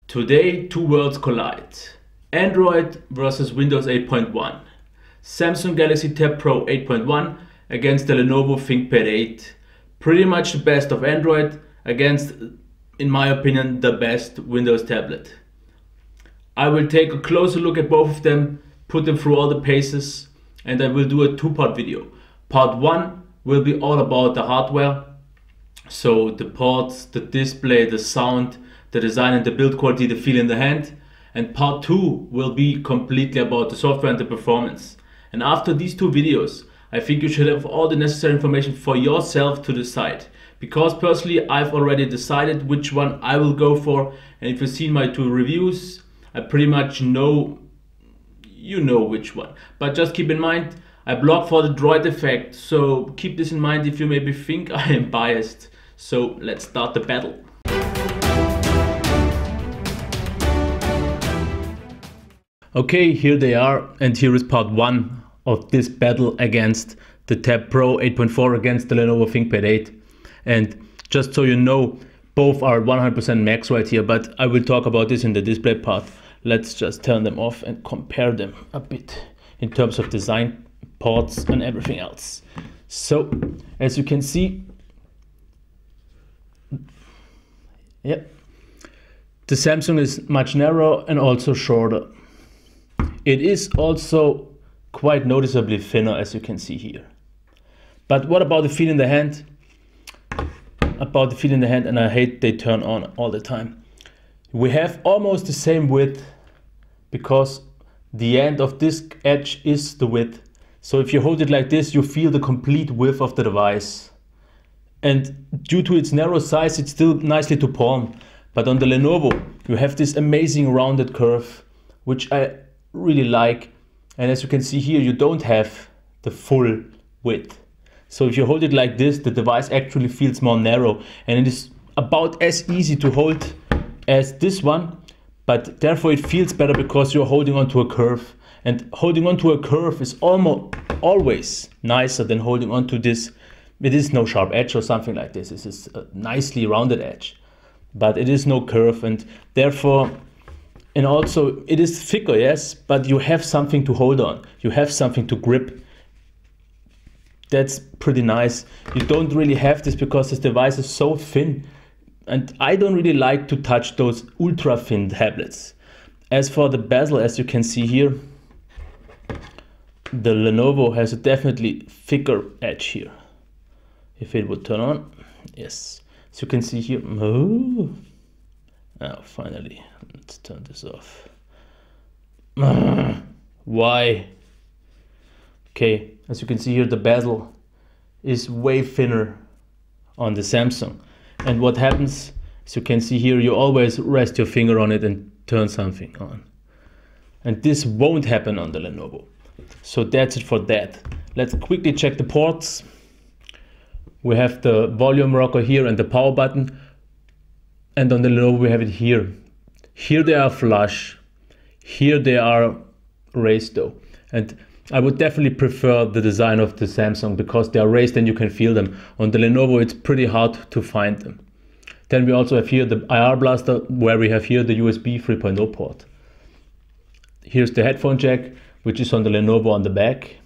Today, two worlds collide. Android versus Windows 8.1. Samsung Galaxy TabPRO 8.1 against the Lenovo Thinkpad 8. Pretty much the best of Android against, in my opinion, the best Windows tablet. I will take a closer look at both of them, put them through all the paces, and I will do a two-part video. Part 1 will be all about the hardware, so the ports, the display, the sound, the design and the build quality, the feel in the hand. And part 2 will be completely about the software and the performance. And after these two videos, I think you should have all the necessary information for yourself to decide. Because personally, I've already decided which one I will go for. And if you've seen my two reviews, I pretty much know, you know which one. But just keep in mind, I block for the droid effect. So keep this in mind if you maybe think I am biased. So let's start the battle. Okay, here they are, and here is part 1 of this battle against the TabPro 8.4 against the Lenovo Thinkpad 8. And just so you know, both are 100% max right here, but I will talk about this in the display part. Let's just turn them off and compare them a bit in terms of design, ports and everything else. So, as you can see, the Samsung is much narrower and also shorter. It is also quite noticeably thinner, as you can see here. But what about the feel in the hand? About the feel in the hand, and I hate they turn on all the time. We have almost the same width because the end of this edge is the width. So if you hold it like this, you feel the complete width of the device. And due to its narrow size, it's still nicely to palm. But on the Lenovo, you have this amazing rounded curve, which I really like. And as you can see here, you don't have the full width. So if you hold it like this, the device actually feels more narrow, and it is about as easy to hold as this one, but therefore it feels better because you're holding onto a curve, and holding onto a curve is almost always nicer than holding onto this. It is no sharp edge or something like this. This is a nicely rounded edge, but it is no curve, and therefore, and also it is thicker, yes, but you have something to hold on. You have something to grip. That's pretty nice. You don't really have this because this device is so thin, and I don't really like to touch those ultra thin tablets. As for the bezel, as you can see here, the Lenovo has a definitely thicker edge here. If it would turn on, yes. As you can see here, oh, finally, let's turn this off. Why? Okay, as you can see here, the bezel is way thinner on the Samsung. And what happens, as you can see here, you always rest your finger on it and turn something on. And this won't happen on the Lenovo. So that's it for that. Let's quickly check the ports. We have the volume rocker here and the power button. And on the Lenovo we have it here. Here they are flush. Here they are raised though. And I would definitely prefer the design of the Samsung because they are raised and you can feel them. On the Lenovo it's pretty hard to find them. Then we also have here the IR blaster, where we have here the USB 3.0 port. Here's the headphone jack, which is on the Lenovo on the back.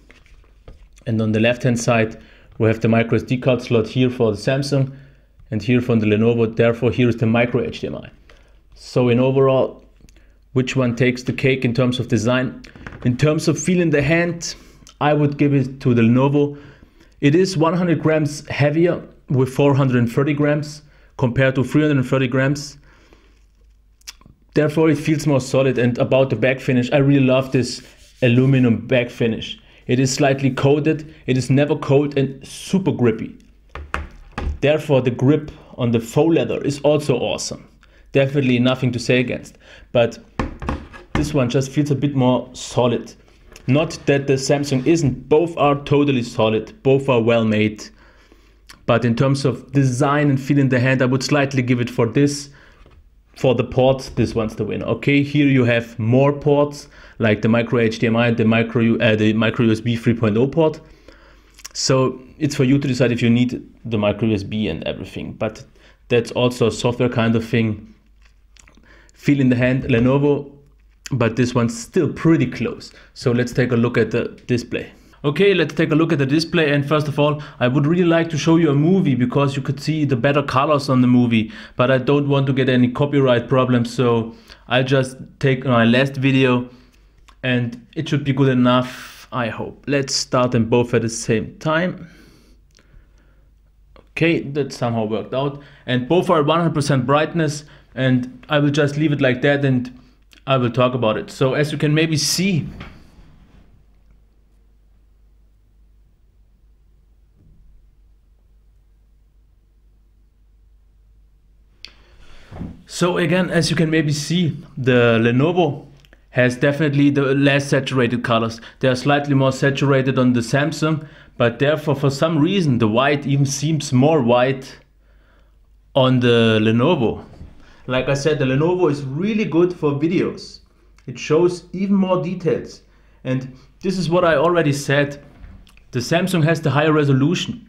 And on the left hand side we have the micro SD card slot here for the Samsung and here from the Lenovo. Therefore here is the micro HDMI. So in overall, which one takes the cake in terms of design? In terms of feel in the hand, I would give it to the Lenovo. It is 100 grams heavier with 430 grams compared to 330 grams. Therefore it feels more solid. And about the back finish, I really love this aluminum back finish. It is slightly coated, it is never cold and super grippy. Therefore the grip on the faux leather is also awesome. Definitely nothing to say against. But this one just feels a bit more solid. Not that the Samsung isn't, both are totally solid, both are well made. But in terms of design and feel in the hand, I would slightly give it for this. For the ports, this one's the winner. Okay, here you have more ports, like the micro HDMI, the micro USB 3.0 port. So it's for you to decide if you need the micro USB and everything. But that's also a software kind of thing. feel in the hand Lenovo, but this one's still pretty close. So let's take a look at the display. Okay, let's take a look at the display, and first of all, I would really like to show you a movie because you could see the better colors on the movie, but I don't want to get any copyright problems, so I'll just take my last video and it should be good enough, I hope. Let's start them both at the same time. Okay, that somehow worked out, and both are 100% brightness, and I will just leave it like that and I will talk about it. So as you can maybe see, as you can maybe see, the Lenovo has definitely the less saturated colors. They are slightly more saturated on the Samsung, but therefore for some reason the white even seems more white on the Lenovo. Like I said, the Lenovo is really good for videos. It shows even more details. And this is what I already said. The Samsung has the higher resolution,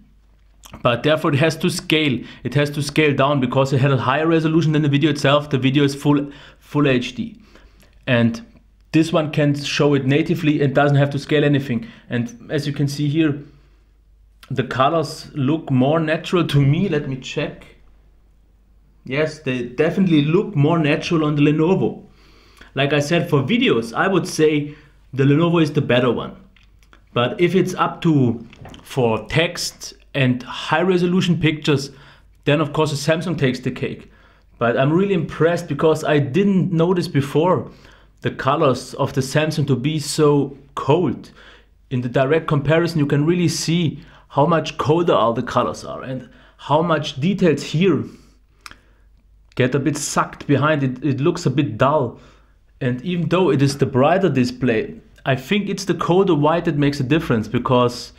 but therefore it has to scale. It has to scale down because it had a higher resolution than the video itself. The video is full HD. And this one can show it natively and doesn't have to scale anything. And as you can see here, the colors look more natural to me. Let me check. Yes, they definitely look more natural on the Lenovo. Like I said, for videos, I would say the Lenovo is the better one. But if it's up to for text and high resolution pictures, then of course the Samsung takes the cake. But I'm really impressed because I didn't notice before the colors of the Samsung to be so cold. In the direct comparison, you can really see how much colder all the colors are and how much details here get a bit sucked behind it. It looks a bit dull. And even though it is the brighter display, I think it's the colder white that makes a difference, because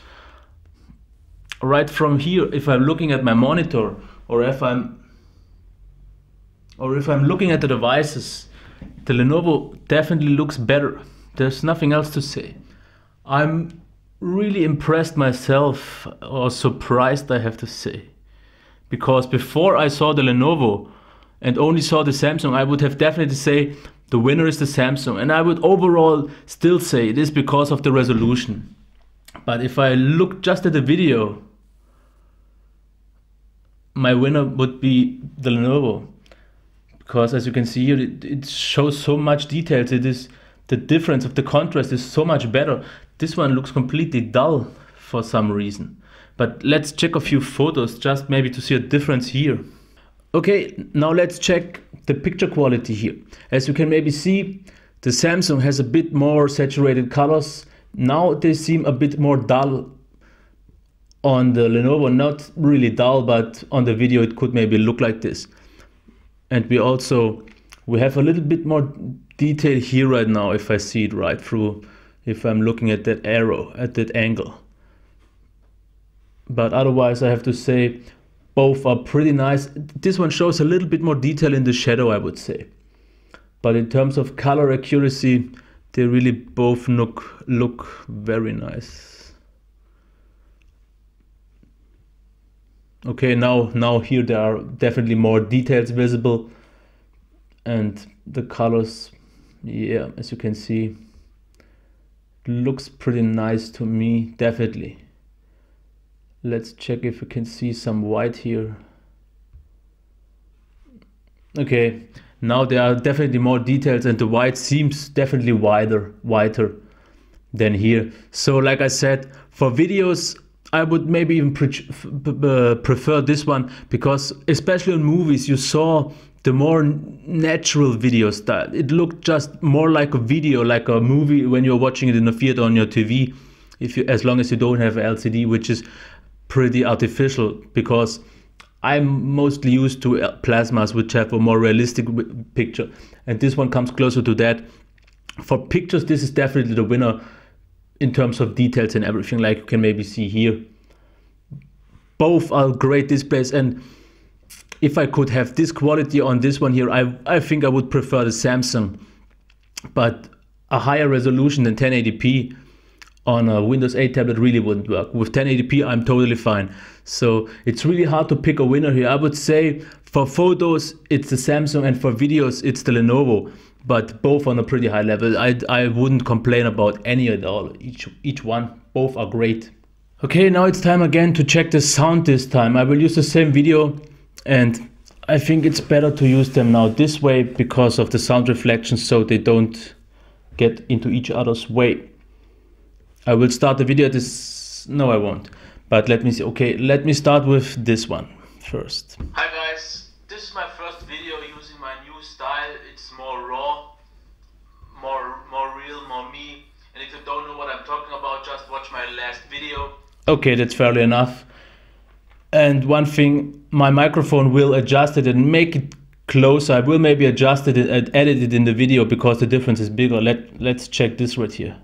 right from here, if I'm looking at my monitor or if I'm looking at the devices, the Lenovo definitely looks better. There's nothing else to say. I'm really impressed myself, or surprised I have to say, because before I saw the Lenovo and only saw the Samsung, I would have definitely say the winner is the Samsung, and I would overall still say it is because of the resolution. But if I look just at the video, my winner would be the Lenovo. Because as you can see here, it shows so much details. It is the difference of the contrast is so much better. This one looks completely dull for some reason. But let's check a few photos just maybe to see a difference here. Okay, now let's check the picture quality here. As you can maybe see, the Samsung has a bit more saturated colors. Now they seem a bit more dull on the Lenovo. Not really dull, but on the video it could maybe look like this. And we have a little bit more detail here right now, if I see it right through, if I'm looking at that arrow, at that angle. But otherwise I have to say both are pretty nice. This one shows a little bit more detail in the shadow, I would say. But in terms of color accuracy, they really both look very nice. Okay, now here there are definitely more details visible, and the colors, yeah, as you can see, looks pretty nice to me, definitely. Let's check if we can see some white here. Okay, now there are definitely more details and the white seems definitely whiter than here. So like I said, for videos, I would maybe even prefer this one, because especially on movies, you saw the more natural video style. It looked just more like a video, like a movie when you're watching it in a theater on your TV, as long as you don't have LCD, which is pretty artificial, because I'm mostly used to plasmas which have a more realistic picture, and this one comes closer to that. For pictures, this is definitely the winner in terms of details and everything, like you can maybe see here. Both are great displays, and if I could have this quality on this one here, I think I would prefer the Samsung. But a higher resolution than 1080p on a Windows 8 tablet really wouldn't work. With 1080p, I'm totally fine. So it's really hard to pick a winner here. I would say for photos, it's the Samsung, and for videos, it's the Lenovo, but both on a pretty high level. I wouldn't complain about any at all. Each one, both are great. Okay, now it's time again to check the sound this time. I will use the same video, and I think it's better to use them now this way because of the sound reflections, so they don't get into each other's way. I will start the video no I won't, but let me see. Okay, let me start with this one first. Hi guys, this is my first video using my new style. It's more raw, more real, more me, and if you don't know what I'm talking about, just watch my last video. Okay, that's fairly enough. And one thing, my microphone will adjust it and make it closer. I will maybe adjust it and edit it in the video because the difference is bigger. Let's check this right here.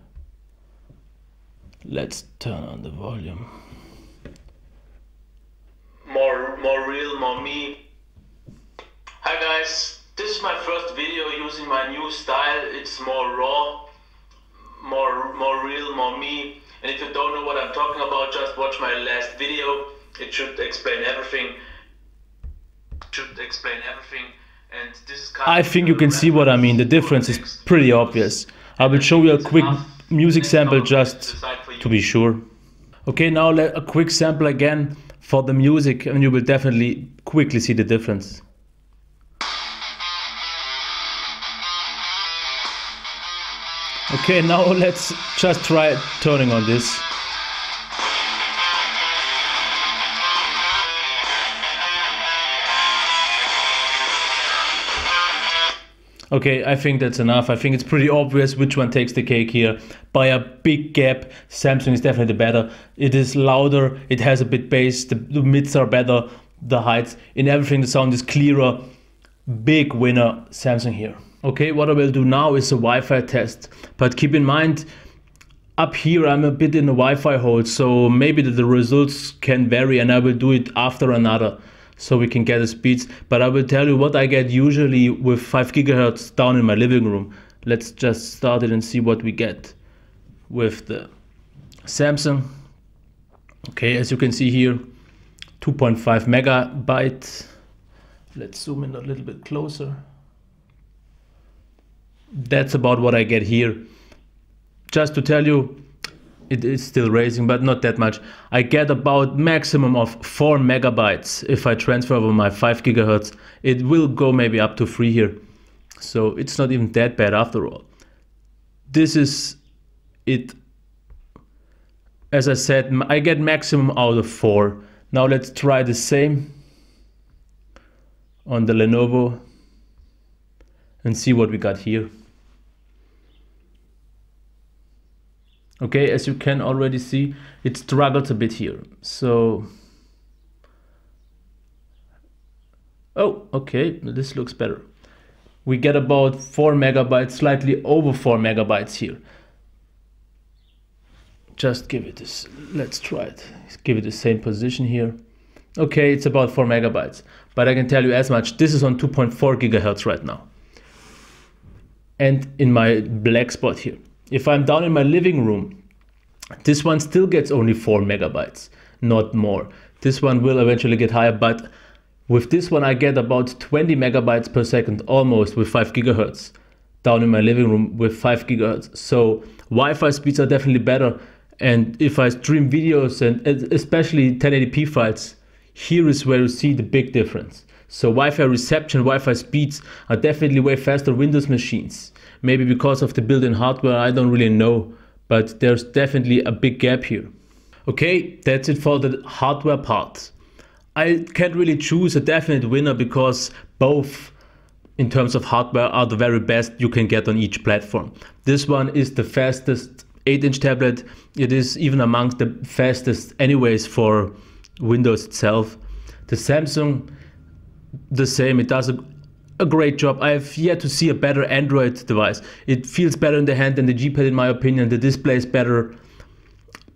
Let's turn on the volume. More real, more me. Hi guys, this is my first video using my new style. It's more raw, more real, more me. And if you don't know what I'm talking about, just watch my last video. It should explain everything. And this is I think you can see what I mean. The difference is pretty obvious. I will show you a quick music sample just to be sure. Okay, now a quick sample again for the music, and you will definitely quickly see the difference. Okay, now let's just try turning on this. Okay, I think that's enough. I think it's pretty obvious which one takes the cake here. By a big gap, Samsung is definitely better. It is louder, it has a bit bass, the mids are better, the heights, in everything the sound is clearer. Big winner, Samsung here. Okay, what I will do now is a Wi-Fi test. But keep in mind, up here I'm a bit in the Wi-Fi hole, so maybe the results can vary, and I will do it after another, so we can get the speeds. But I will tell you what I get usually with 5 GHz down in my living room. Let's just start it and see what we get with the Samsung. Okay, as you can see here, 2.5 megabyte. Let's zoom in a little bit closer. That's about what I get here. Just to tell you, it is still raising, but not that much. I get about maximum of 4 megabytes if I transfer over my 5 GHz. It will go maybe up to 3 here. So it's not even that bad after all. This is it. As I said, I get maximum out of 4. Now let's try the same on the Lenovo and see what we got here. Okay, as you can already see, it struggles a bit here. So, oh, okay, this looks better. We get about 4 megabytes, slightly over 4 megabytes here. Just give it this, let's try it. Give it the same position here. Okay, it's about 4 megabytes. But I can tell you as much, this is on 2.4 gigahertz right now. And in my black spot here. If I'm down in my living room, this one still gets only 4 megabytes, not more. This one will eventually get higher, but with this one I get about 20 megabytes per second, almost, with 5 gigahertz. Down in my living room with 5 gigahertz. So Wi-Fi speeds are definitely better. And if I stream videos, and especially 1080p files, here is where you see the big difference. So Wi-Fi reception, Wi-Fi speeds are definitely way faster Windows machines. Maybe because of the built-in hardware, I don't really know, but there's definitely a big gap here. Okay, that's it for the hardware part. I can't really choose a definite winner because both in terms of hardware are the very best you can get on each platform. This one is the fastest 8-inch tablet. It is even amongst the fastest anyways for Windows itself. The Samsung, the same, it does a great job. I have yet to see a better Android device. It feels better in the hand than the G-Pad in my opinion. The display is better.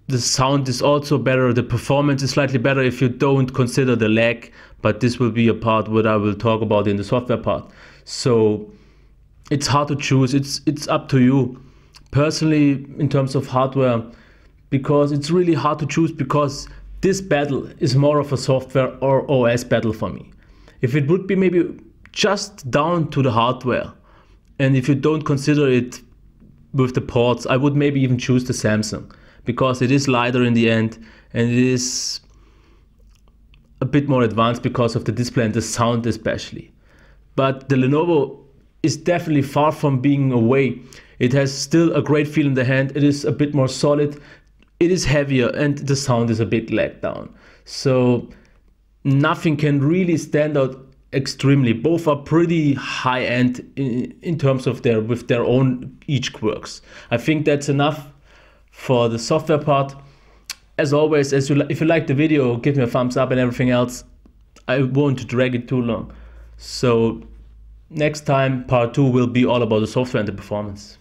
The sound is also better. The performance is slightly better if you don't consider the lag, but this will be a part what I will talk about in the software part. So it's hard to choose. It's up to you. Personally, in terms of hardware, because it's really hard to choose, because this battle is more of a software or OS battle for me. If it would be maybe just down to the hardware, and if you don't consider it with the ports, I would maybe even choose the Samsung, because it is lighter in the end and it is a bit more advanced because of the display and the sound especially. But the Lenovo is definitely far from being away. It has still a great feel in the hand. It is a bit more solid. It is heavier and the sound is a bit let down. So nothing can really stand out extremely. Both are pretty high end in terms of with their own each quirks. I think that's enough for the software part. As always, if you like the video, give me a thumbs up, and everything else, I won't drag it too long. So next time, part 2 will be all about the software and the performance.